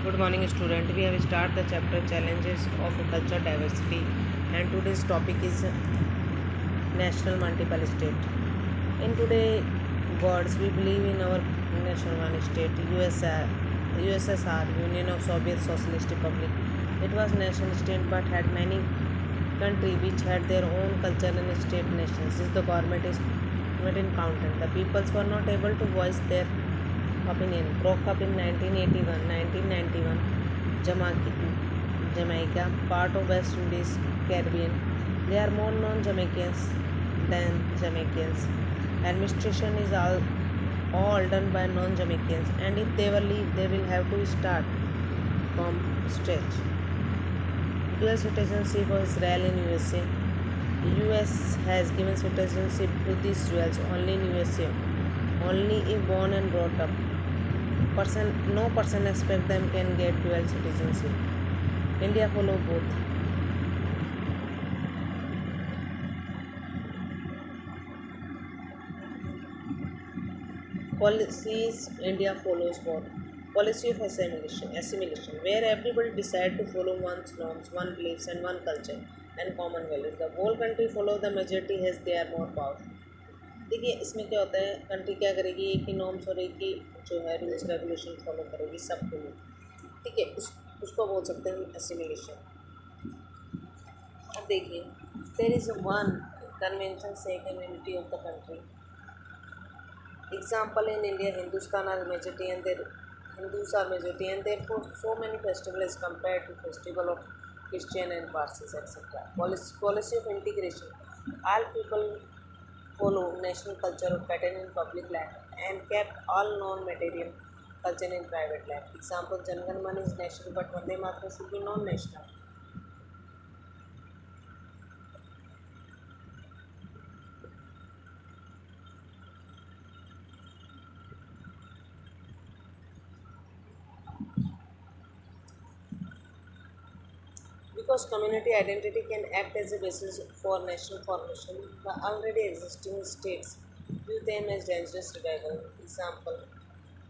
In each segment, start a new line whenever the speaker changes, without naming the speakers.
Good morning, student. We have started the chapter challenges of cultural diversity, and today's topic is national multiple state. In today words, we believe in our national one state, USSR, Union of Soviet Socialist Republic. It was nation state but had many countries which had their own culture and state nations. Since the government is not in counted, the peoples were not able to voice their opinion. Broke up in 1981, 1991. Jamaica, part of West Indies, Caribbean. They are more non-Jamaicans than Jamaicans. Administration is all done by non-Jamaicans, and if they will leave, they will have to start from scratch. Dual citizenship of Israel in USA. US has given citizenship to these Jews only in USA. Only if born and brought up. No person expect them can get dual citizenship. India follow both. Policies India follows for policy of assimilation, where everybody decide to follow one's norms, one beliefs, and one culture and common values. The whole country follow the majority has they are more powerful. देखिए इसमें क्या होता है, country क्या करेगी, एक ही norms और एक ही जो है रूल्स रेगुलेशन फॉलो करेगी सबके लिए. ठीक है, उसको बोल सकते हैं एसिमिलेशन. अब देखिए, देयर इज वन कन्वेंशन से community of the country. Example in India, Hindustan are majority and their Hindus are majority, and therefore so many festivals compared to festival of Christian and Parsis, etc. Policy of integration. All people follow national culture of pattern in public land and kept all non-material culture in private land. Example, Jangan Man is national, but Vande Mataram should be non-national. Because community identity can act as a basis for national formation, the already existing states view them as dangerous revival. Example,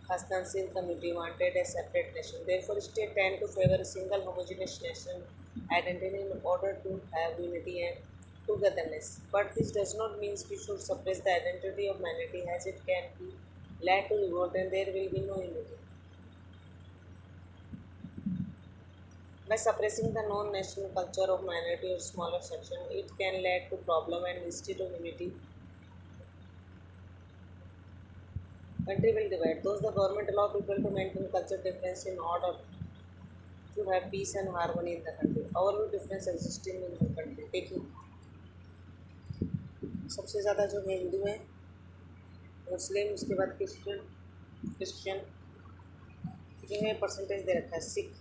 Hassansil community wanted a separate nation. Therefore, states tend to favor a single homogeneous national identity in order to have unity and togetherness. But this does not mean we should suppress the identity of minority, as it can be led to revolt and there will be no unity. By suppressing the non-national culture of minority or smaller section, it can lead to problem, and instead of unity, country will divide. Thus, the government allow people to maintain culture difference in order to have peace and harmony in the country. Our difference existing in the country. देखिए, सबसे ज़्यादा जो है हिंदू हैं, मुस्लिम, उसके बाद Christian जो है परसेंटेज दे रखा है, Sikh,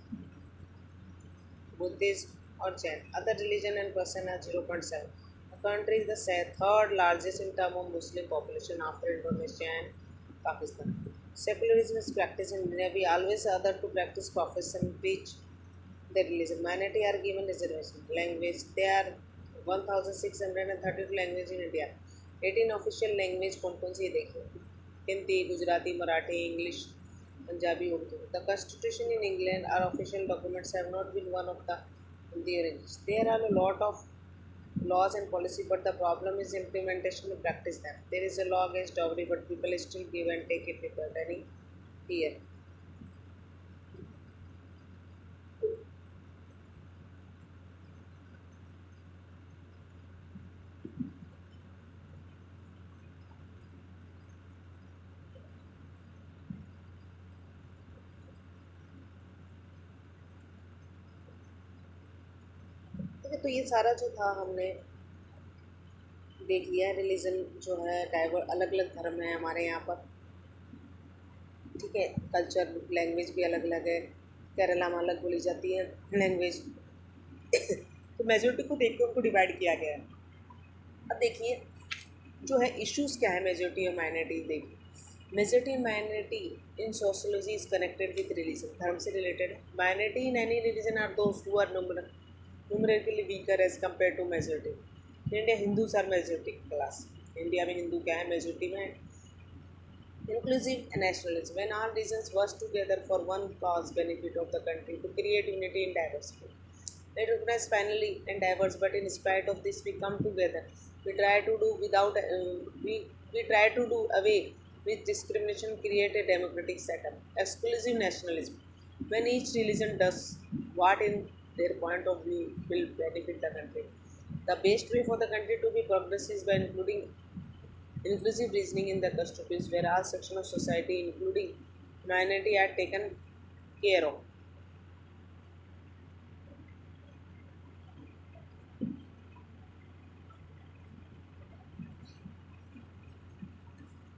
Buddhism or Jain. Other religion and person are 0.7. The country is the third largest in terms of Muslim population after Indonesia and Pakistan. Secularism is practiced in India. We always other to practice profession, preach their religion. Minority are given reservation. Language, there are 1632 languages in India. 18 official language कौन सी देखिए, Hindi, Gujarati, Marathi, English, Punjabi, Urdu. The constitution in England, our official documents, have not been one of the arrangements. There are a lot of laws and policy, but the problem is implementation to practice them. There is a law against dowry, but people still give and take it without any fear. तो ये सारा जो था हमने देख लिया. Religion जो है डाइवर, अलग अलग धर्म है हमारे यहाँ पर. ठीक है, कल्चर, लैंग्वेज भी अलग अलग है. केरला में अलग बोली जाती है लैंग्वेज. तो मेजोरिटी को देख के उनको डिवाइड किया गया है. अब देखिए जो है इश्यूज़ क्या है मेजोरिटी और माइनॉरिटी. देखिए, majority and minority in sociology is connected with religion. धर्म से रिलेटेड है. Minority in any religion are those who are numerically weaker as compared to majority. In India, Hindus are majority class. India में हिंदू क्या है, majority में है. Inclusive nationalism, when all regions work together for one cause benefit of the country to create unity in diversity. We recognize finally and diverse, but in spite of this, we come together. We try to do without we try to do away with discrimination, create a democratic setup. Exclusive nationalism, when each religion does what in their point of view will benefit the country. The best way for the country to be progress is by including inclusive reasoning in the custodies where all sections of society, including minority, are taken care of.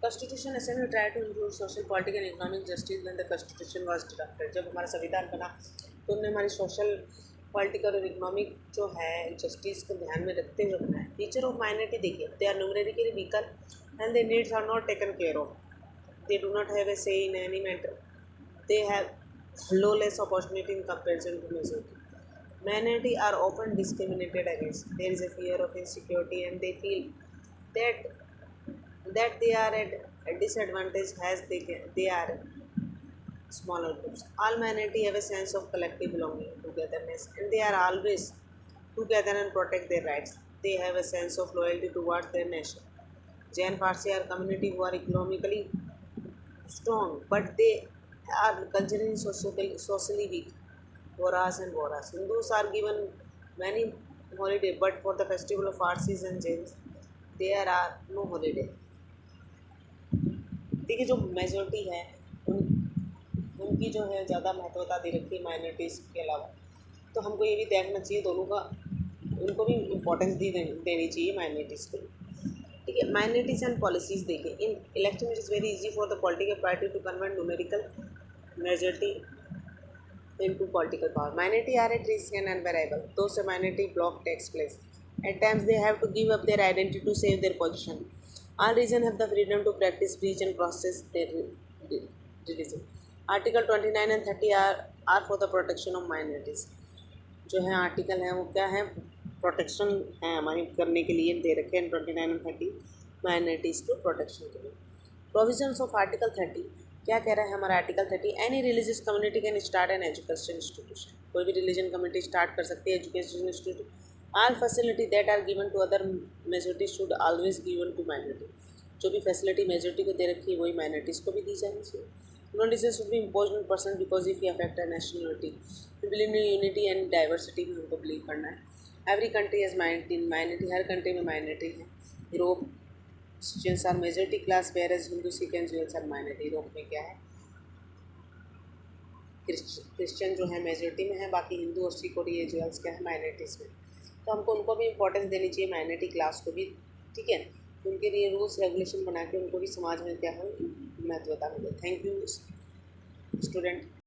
Constitution essentially tried to include social, political, and economic justice when the Constitution was drafted. जब हमारा संविधान बना तो उन्होंने हमारी social political और economic जो है जस्टिस को ध्यान में रखते हुए बनाया. फीचर ऑफ माइनॉरिटी देखिए, they are numerically weaker and their needs are not taken care of. They do not have a say in any matter. They have low less opportunity in comparison to majority. Minority are often discriminated against. There is a fear of insecurity and they feel that they are at a disadvantage as they are smaller groups. All minority have a sense of collective belonging, togetherness, and they are always together and protect their rights. They have a sense of loyalty towards their nation. Jain Parsi are community who are economically strong, but they are culturally socially weak. Boras and Boras. Hindus are given many holiday, but for the festival of Parsis and Jains, there are no holiday. देखिए जो majority है उन उनकी जो है ज़्यादा महत्वता दे रखी है माइनॉरिटीज़ के अलावा. तो हमको ये भी देखना चाहिए दोनों का, उनको भी इम्पोर्टेंस देनी चाहिए माइनॉरिटीज़ को. ठीक है. माइनॉरिटीज़ एंड पॉलिसीज़ देखिए. In election it is very easy for the political party to convert numerical majority into political power. Minority are at risk and unbearable. Those a minority block takes place. At times they have to give up their identity to save their position. All regions have the freedom to practice, preach and process their religion. Article 29 and 30 are for the protection of minorities. जो है article है वो क्या है, protection है हमारी करने के लिए दे रखे हैं 29 एंड 30 माइनॉरिटीज़ को प्रोटेक्शन के लिए. प्रोविजंस ऑफ आर्टिकल 30 क्या कह रहा है हमारा article 30. Any religious community can start an education institution. कोई भी रिलीजन कम्युनिटी स्टार्ट कर सकती है education institute. All facility that are given to other majority should always given to minority. जो भी फैसिलिटी मेजोरिटी को दे रखी है वही माइनॉरिटीज़ को भी दी जानी चाहिए. No decision should be impose on person because if you affect nationality. Believe in unity and diversity में हमको बिलीव करना है. Every country has minority. हर कंट्री में माइनॉरिटी है. Europe Christians are majority class whereas Hindu, Sikh and Jewels are minority. Europe में क्या है, क्रिश्चियन जो है मेजोरिटी में है, बाकी हिंदू और सिख और ये ज्वेल्स क्या है माइनॉरिटीज़ में. तो हमको उनको भी इम्पोर्टेंस देनी चाहिए, माइनॉरिटी क्लास को भी. ठीक है. उनके लिए रूल्स रेगुलेशन बना के उनको भी समाज में क्या हो महत्वता मिले. Thank you student.